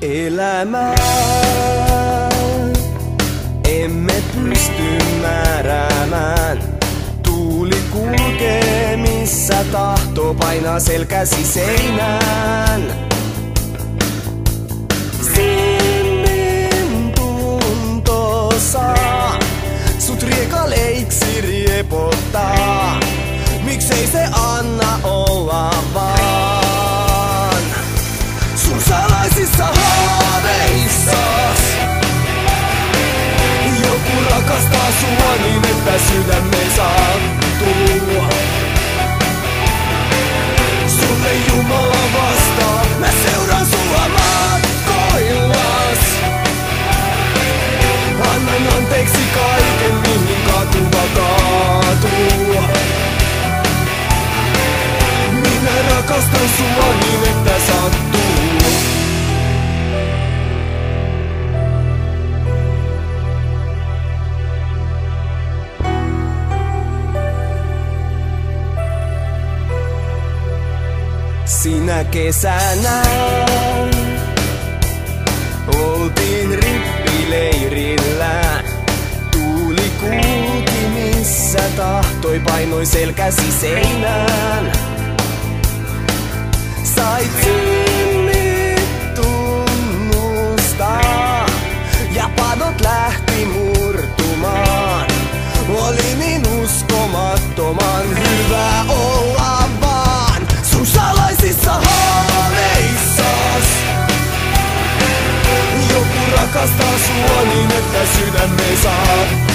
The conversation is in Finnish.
Elämää emme pysty määräämään. Tuuli kulkee missä tahto, painaa selkäsi seinään. Sinnin tunto saa sut riekaleiksi riepottaa. Miksei se anna olla vaan sun salaisissa haaveissas. Joku rakastaa sua niin, että sydämen sattuu. Sulle Jumala vastaa, mä seuraan sua matkoillas. Annan anteeksi kaiken, mihin katuva kaatuu. Minä rakastan sua niin, että sattuu. Sinä kesänä oltiin rippileirillä. Tuuli kulki missä tahtoi, painoi selkäsi seinään. Sait sinnit tunnustaa ja padot lähti murtumaan. Oli niin uskomattoman hyvä olla vaan sun salaisissa haaveissas. Joku rakastaa sua niin, että sydämen sattuu.